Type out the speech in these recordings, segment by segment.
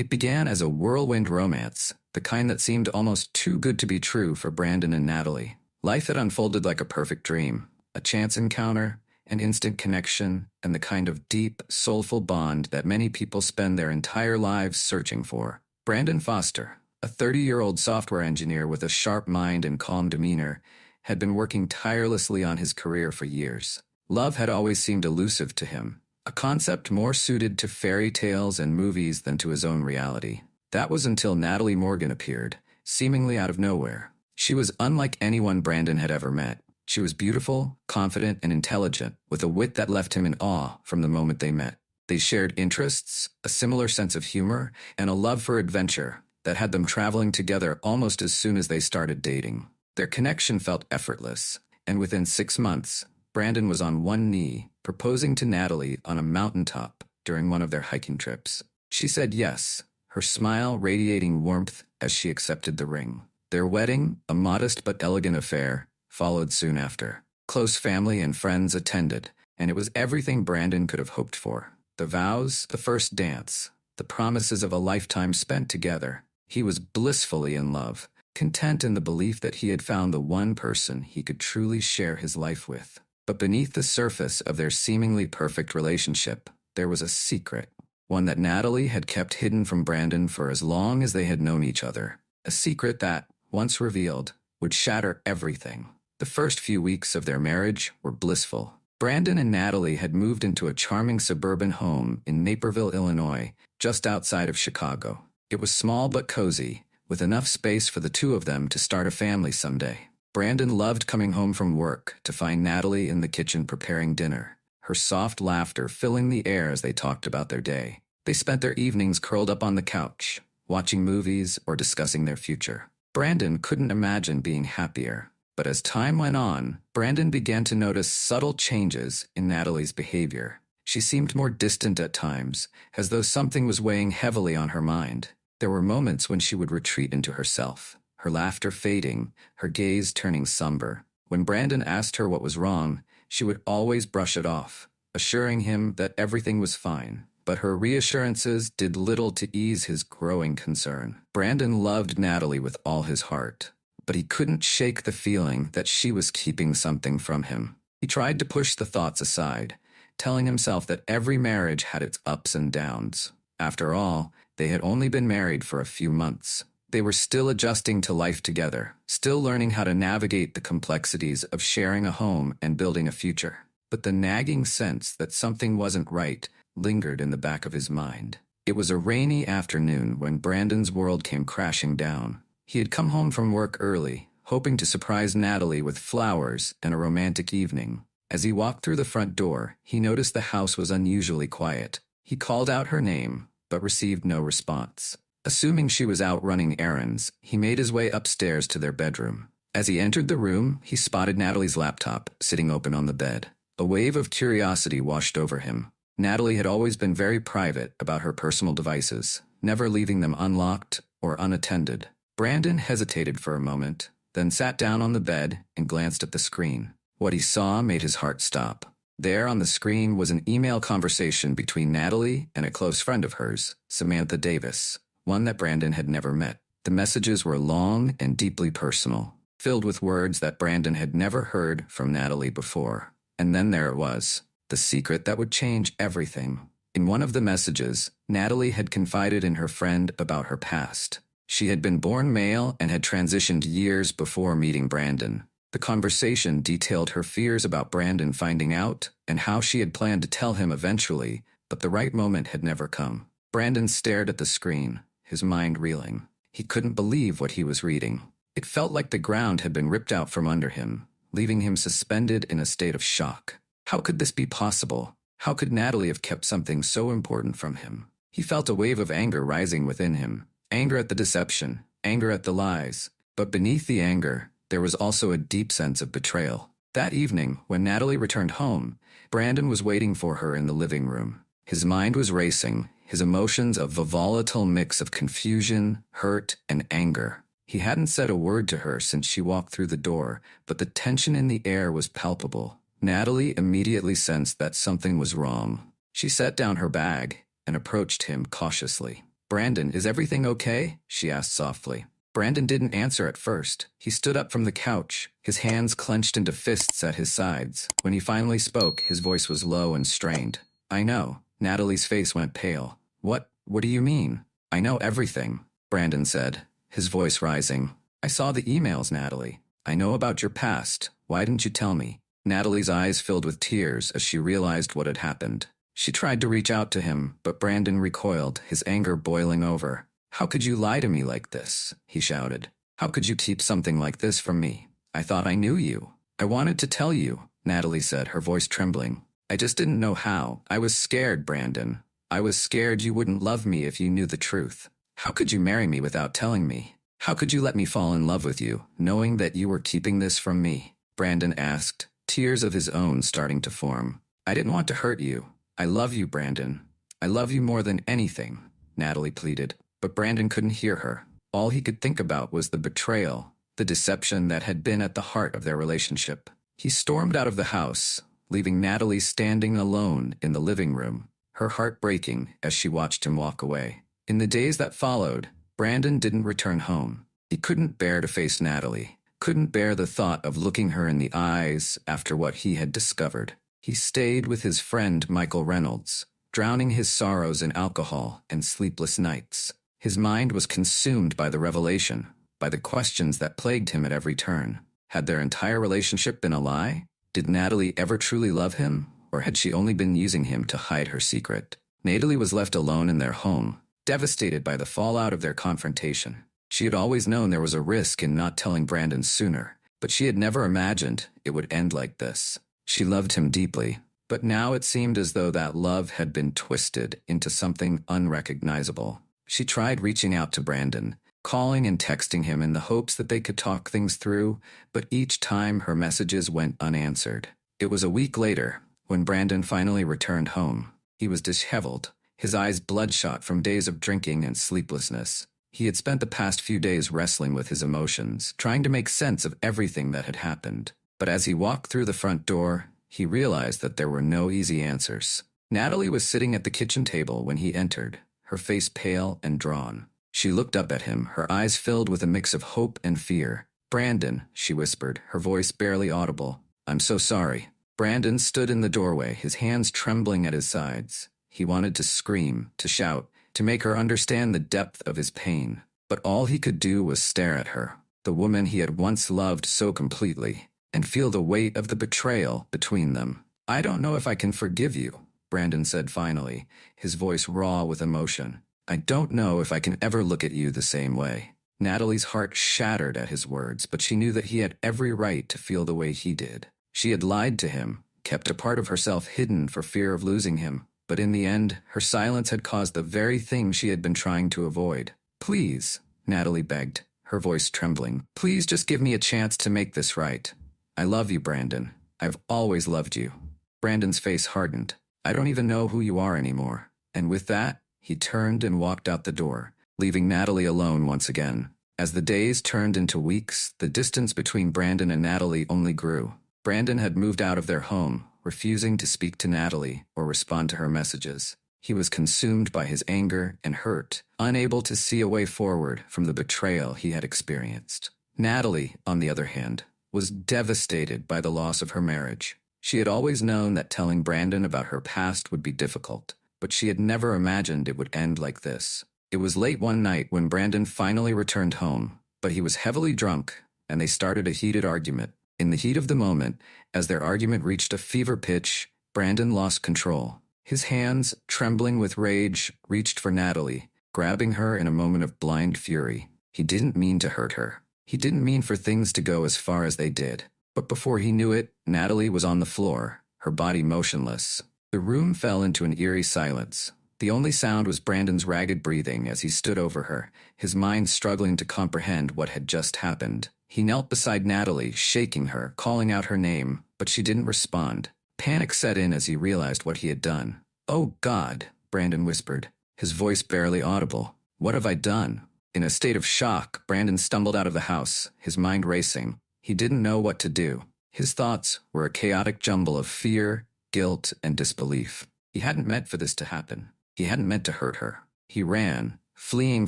It began as a whirlwind romance, the kind that seemed almost too good to be true for Brandon and Natalie. Life had unfolded like a perfect dream, a chance encounter, an instant connection, and the kind of deep, soulful bond that many people spend their entire lives searching for. Brandon Foster, a 30-year-old software engineer with a sharp mind and calm demeanor, had been working tirelessly on his career for years. Love had always seemed elusive to him, a concept more suited to fairy tales and movies than to his own reality. That was until Natalie Morgan appeared, seemingly out of nowhere. She was unlike anyone Brandon had ever met. She was beautiful, confident, and intelligent, with a wit that left him in awe from the moment they met. They shared interests, a similar sense of humor, and a love for adventure that had them traveling together almost as soon as they started dating. Their connection felt effortless, and within 6 months, Brandon was on one knee, proposing to Natalie on a mountaintop during one of their hiking trips. She said yes, her smile radiating warmth as she accepted the ring. Their wedding, a modest but elegant affair, followed soon after. Close family and friends attended, and it was everything Brandon could have hoped for. The vows, the first dance, the promises of a lifetime spent together. He was blissfully in love, content in the belief that he had found the one person he could truly share his life with. But beneath the surface of their seemingly perfect relationship, there was a secret, one that Natalie had kept hidden from Brandon for as long as they had known each other. A secret that, once revealed, would shatter everything. The first few weeks of their marriage were blissful. Brandon and Natalie had moved into a charming suburban home in Naperville, Illinois, just outside of Chicago. It was small but cozy, with enough space for the two of them to start a family someday. Brandon loved coming home from work to find Natalie in the kitchen preparing dinner, her soft laughter filling the air as they talked about their day. They spent their evenings curled up on the couch, watching movies or discussing their future. Brandon couldn't imagine being happier. But as time went on, Brandon began to notice subtle changes in Natalie's behavior. She seemed more distant at times, as though something was weighing heavily on her mind. There were moments when she would retreat into herself, her laughter fading, her gaze turning somber. When Brandon asked her what was wrong, she would always brush it off, assuring him that everything was fine. But her reassurances did little to ease his growing concern. Brandon loved Natalie with all his heart, but he couldn't shake the feeling that she was keeping something from him. He tried to push the thoughts aside, telling himself that every marriage had its ups and downs. After all, they had only been married for a few months. They were still adjusting to life together, still learning how to navigate the complexities of sharing a home and building a future. But the nagging sense that something wasn't right lingered in the back of his mind. It was a rainy afternoon when Brandon's world came crashing down. He had come home from work early, hoping to surprise Natalie with flowers and a romantic evening. As he walked through the front door, he noticed the house was unusually quiet. He called out her name, but received no response. Assuming she was out running errands, he made his way upstairs to their bedroom. As he entered the room, he spotted Natalie's laptop sitting open on the bed. A wave of curiosity washed over him. Natalie had always been very private about her personal devices, never leaving them unlocked or unattended. Brandon hesitated for a moment, then sat down on the bed and glanced at the screen. What he saw made his heart stop. There on the screen was an email conversation between Natalie and a close friend of hers, Samantha Davis, one that Brandon had never met. The messages were long and deeply personal, filled with words that Brandon had never heard from Natalie before. And then there it was, the secret that would change everything. In one of the messages, Natalie had confided in her friend about her past. She had been born male and had transitioned years before meeting Brandon. The conversation detailed her fears about Brandon finding out and how she had planned to tell him eventually, but the right moment had never come. Brandon stared at the screen, his mind reeling. He couldn't believe what he was reading. It felt like the ground had been ripped out from under him, leaving him suspended in a state of shock. How could this be possible? How could Natalie have kept something so important from him? He felt a wave of anger rising within him. Anger at the deception, anger at the lies. But beneath the anger, there was also a deep sense of betrayal. That evening, when Natalie returned home, Brandon was waiting for her in the living room. His mind was racing, his emotions a volatile mix of confusion, hurt, and anger. He hadn't said a word to her since she walked through the door, but the tension in the air was palpable. Natalie immediately sensed that something was wrong. She set down her bag and approached him cautiously. "Brandon, is everything okay?" she asked softly. Brandon didn't answer at first. He stood up from the couch, his hands clenched into fists at his sides. When he finally spoke, his voice was low and strained. "I know." Natalie's face went pale. What do you mean?" "I know everything," Brandon said, his voice rising. "I saw the emails, Natalie. I know about your past. Why didn't you tell me?" Natalie's eyes filled with tears as she realized what had happened. She tried to reach out to him, but Brandon recoiled, his anger boiling over. "How could you lie to me like this?" he shouted. "How could you keep something like this from me? I thought I knew you." "I wanted to tell you," Natalie said, her voice trembling. "I just didn't know how. I was scared, Brandon. I was scared you wouldn't love me if you knew the truth. How could you marry me without telling me? How could you let me fall in love with you, knowing that you were keeping this from me?" Brandon asked, tears of his own starting to form. "I didn't want to hurt you. I love you, Brandon. I love you more than anything," Natalie pleaded. But Brandon couldn't hear her. All he could think about was the betrayal, the deception that had been at the heart of their relationship. He stormed out of the house, leaving Natalie standing alone in the living room, her heart breaking as she watched him walk away. In the days that followed, Brandon didn't return home. He couldn't bear to face Natalie, couldn't bear the thought of looking her in the eyes after what he had discovered. He stayed with his friend Michael Reynolds, drowning his sorrows in alcohol and sleepless nights. His mind was consumed by the revelation, by the questions that plagued him at every turn. Had their entire relationship been a lie? Did Natalie ever truly love him, or had she only been using him to hide her secret? Natalie was left alone in their home, devastated by the fallout of their confrontation. She had always known there was a risk in not telling Brandon sooner, but she had never imagined it would end like this. She loved him deeply, but now it seemed as though that love had been twisted into something unrecognizable. She tried reaching out to Brandon, calling and texting him in the hopes that they could talk things through, but each time her messages went unanswered. It was a week later, when Brandon finally returned home. He was disheveled, his eyes bloodshot from days of drinking and sleeplessness. He had spent the past few days wrestling with his emotions, trying to make sense of everything that had happened. But as he walked through the front door, he realized that there were no easy answers. Natalie was sitting at the kitchen table when he entered, her face pale and drawn. She looked up at him, her eyes filled with a mix of hope and fear. "Brandon," she whispered, her voice barely audible. "I'm so sorry." Brandon stood in the doorway, his hands trembling at his sides. He wanted to scream, to shout, to make her understand the depth of his pain. But all he could do was stare at her, the woman he had once loved so completely, and feel the weight of the betrayal between them. "I don't know if I can forgive you," Brandon said finally, his voice raw with emotion. "I don't know if I can ever look at you the same way." Natalie's heart shattered at his words, but she knew that he had every right to feel the way he did. She had lied to him, kept a part of herself hidden for fear of losing him, but in the end, her silence had caused the very thing she had been trying to avoid. "Please," Natalie begged, her voice trembling. "Please just give me a chance to make this right. I love you, Brandon. I've always loved you." Brandon's face hardened. "I don't even know who you are anymore." And with that, he turned and walked out the door, leaving Natalie alone once again. As the days turned into weeks, the distance between Brandon and Natalie only grew. Brandon had moved out of their home, refusing to speak to Natalie or respond to her messages. He was consumed by his anger and hurt, unable to see a way forward from the betrayal he had experienced. Natalie, on the other hand, was devastated by the loss of her marriage. She had always known that telling Brandon about her past would be difficult, but she had never imagined it would end like this. It was late one night when Brandon finally returned home, but he was heavily drunk, and they started a heated argument. In the heat of the moment, as their argument reached a fever pitch, Brandon lost control. His hands, trembling with rage, reached for Natalie, grabbing her in a moment of blind fury. He didn't mean to hurt her. He didn't mean for things to go as far as they did. But before he knew it, Natalie was on the floor, her body motionless. The room fell into an eerie silence. The only sound was Brandon's ragged breathing as he stood over her, his mind struggling to comprehend what had just happened. He knelt beside Natalie, shaking her, calling out her name, but she didn't respond. Panic set in as he realized what he had done. "Oh, God," Brandon whispered, his voice barely audible. "What have I done?" In a state of shock, Brandon stumbled out of the house, his mind racing. He didn't know what to do. His thoughts were a chaotic jumble of fear, guilt, and disbelief. He hadn't meant for this to happen. He hadn't meant to hurt her. He ran, fleeing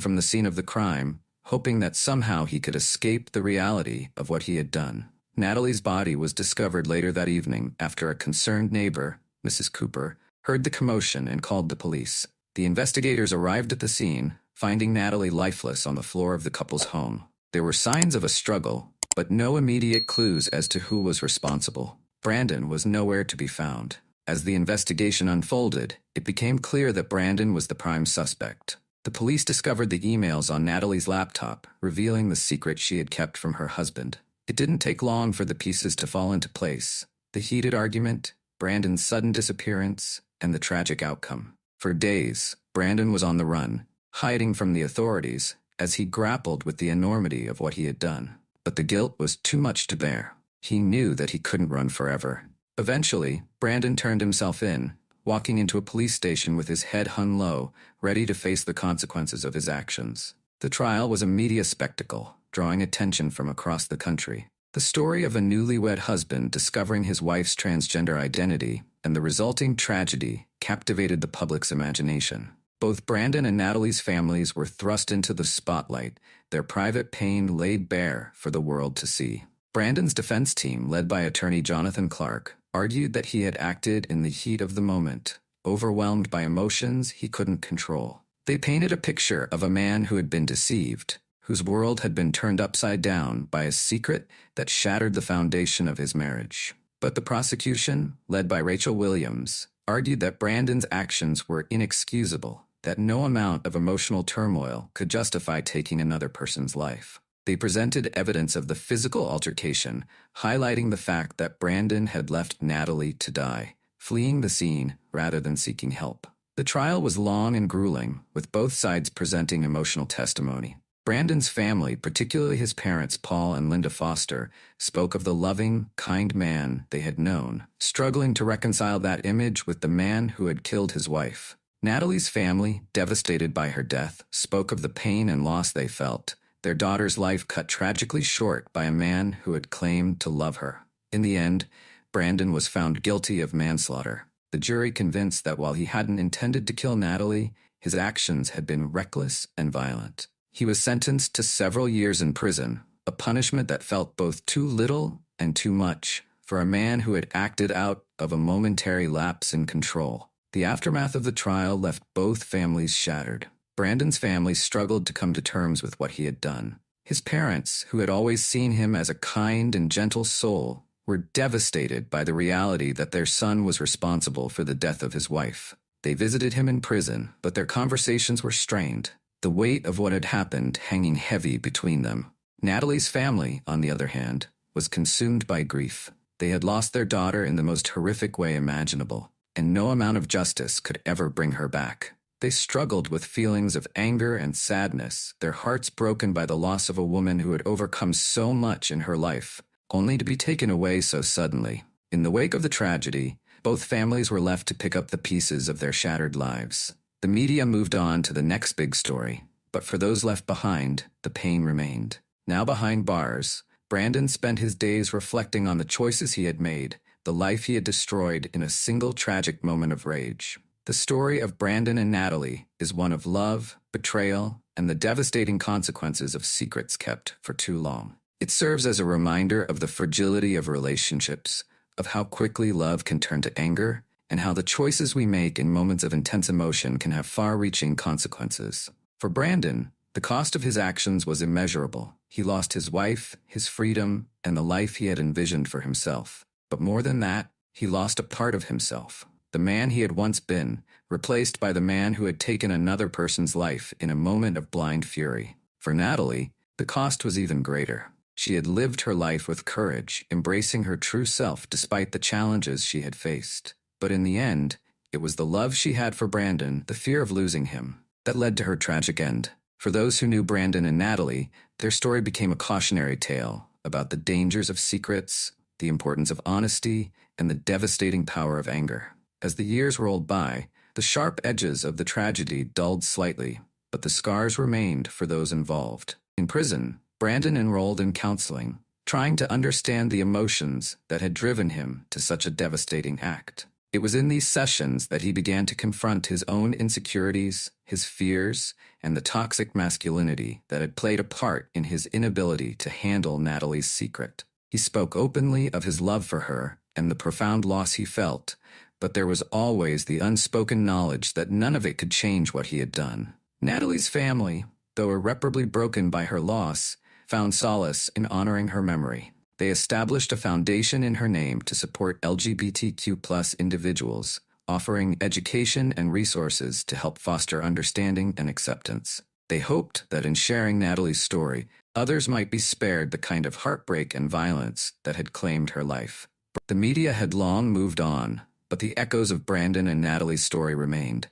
from the scene of the crime, hoping that somehow he could escape the reality of what he had done. Natalie's body was discovered later that evening after a concerned neighbor, Mrs. Cooper, heard the commotion and called the police. The investigators arrived at the scene, finding Natalie lifeless on the floor of the couple's home. There were signs of a struggle, but no immediate clues as to who was responsible. Brandon was nowhere to be found. As the investigation unfolded, it became clear that Brandon was the prime suspect. The police discovered the emails on Natalie's laptop, revealing the secret she had kept from her husband. It didn't take long for the pieces to fall into place. The heated argument, Brandon's sudden disappearance, and the tragic outcome. For days, Brandon was on the run, hiding from the authorities as he grappled with the enormity of what he had done. But the guilt was too much to bear. He knew that he couldn't run forever. Eventually, Brandon turned himself in, walking into a police station with his head hung low, ready to face the consequences of his actions. The trial was a media spectacle, drawing attention from across the country. The story of a newlywed husband discovering his wife's transgender identity and the resulting tragedy captivated the public's imagination. Both Brandon and Natalie's families were thrust into the spotlight, their private pain laid bare for the world to see. Brandon's defense team, led by attorney Jonathan Clark, argued that he had acted in the heat of the moment, overwhelmed by emotions he couldn't control. They painted a picture of a man who had been deceived, whose world had been turned upside down by a secret that shattered the foundation of his marriage. But the prosecution, led by Rachel Williams, argued that Brandon's actions were inexcusable, that no amount of emotional turmoil could justify taking another person's life. They presented evidence of the physical altercation, highlighting the fact that Brandon had left Natalie to die, fleeing the scene rather than seeking help. The trial was long and grueling, with both sides presenting emotional testimony. Brandon's family, particularly his parents Paul and Linda Foster, spoke of the loving, kind man they had known, struggling to reconcile that image with the man who had killed his wife. Natalie's family, devastated by her death, spoke of the pain and loss they felt, their daughter's life cut tragically short by a man who had claimed to love her. In the end, Brandon was found guilty of manslaughter. The jury convinced that while he hadn't intended to kill Natalie, his actions had been reckless and violent. He was sentenced to several years in prison, a punishment that felt both too little and too much for a man who had acted out of a momentary lapse in control. The aftermath of the trial left both families shattered. Brandon's family struggled to come to terms with what he had done. His parents, who had always seen him as a kind and gentle soul, were devastated by the reality that their son was responsible for the death of his wife. They visited him in prison, but their conversations were strained, the weight of what had happened hanging heavy between them. Natalie's family, on the other hand, was consumed by grief. They had lost their daughter in the most horrific way imaginable, and no amount of justice could ever bring her back. They struggled with feelings of anger and sadness, their hearts broken by the loss of a woman who had overcome so much in her life, only to be taken away so suddenly. In the wake of the tragedy, both families were left to pick up the pieces of their shattered lives. The media moved on to the next big story, but for those left behind, the pain remained. Now behind bars, Brandon spent his days reflecting on the choices he had made, the life he had destroyed in a single tragic moment of rage. The story of Brandon and Natalie is one of love, betrayal, and the devastating consequences of secrets kept for too long. It serves as a reminder of the fragility of relationships, of how quickly love can turn to anger, and how the choices we make in moments of intense emotion can have far-reaching consequences. For Brandon, the cost of his actions was immeasurable. He lost his wife, his freedom, and the life he had envisioned for himself. But more than that, he lost a part of himself. The man he had once been, replaced by the man who had taken another person's life in a moment of blind fury. For Natalie, the cost was even greater. She had lived her life with courage, embracing her true self despite the challenges she had faced. But in the end, it was the love she had for Brandon, the fear of losing him, that led to her tragic end. For those who knew Brandon and Natalie, their story became a cautionary tale about the dangers of secrets, the importance of honesty, and the devastating power of anger. As the years rolled by, the sharp edges of the tragedy dulled slightly, but the scars remained for those involved. In prison, Brandon enrolled in counseling, trying to understand the emotions that had driven him to such a devastating act. It was in these sessions that he began to confront his own insecurities, his fears, and the toxic masculinity that had played a part in his inability to handle Natalie's secret. He spoke openly of his love for her and the profound loss he felt, but there was always the unspoken knowledge that none of it could change what he had done. Natalie's family, though irreparably broken by her loss, found solace in honoring her memory. They established a foundation in her name to support LGBTQ+ individuals, offering education and resources to help foster understanding and acceptance. They hoped that in sharing Natalie's story, others might be spared the kind of heartbreak and violence that had claimed her life. The media had long moved on, but the echoes of Brandon and Natalie's story remained,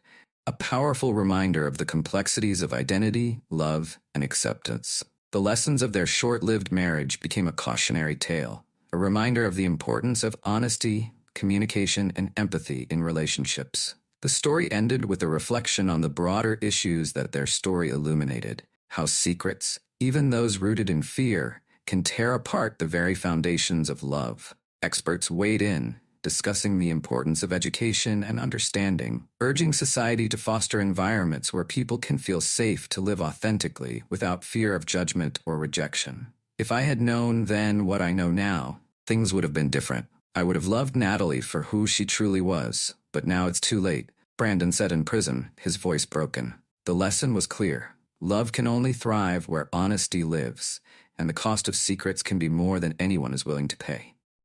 a powerful reminder of the complexities of identity, love, and acceptance. The lessons of their short-lived marriage became a cautionary tale, a reminder of the importance of honesty, communication, and empathy in relationships. The story ended with a reflection on the broader issues that their story illuminated, how secrets, even those rooted in fear, can tear apart the very foundations of love. Experts weighed in, discussing the importance of education and understanding, urging society to foster environments where people can feel safe to live authentically without fear of judgment or rejection. If I had known then what I know now, things would have been different. I would have loved Natalie for who she truly was, but now it's too late, Brandon said in prison, his voice broken. The lesson was clear. Love can only thrive where honesty lives, and the cost of secrets can be more than anyone is willing to pay.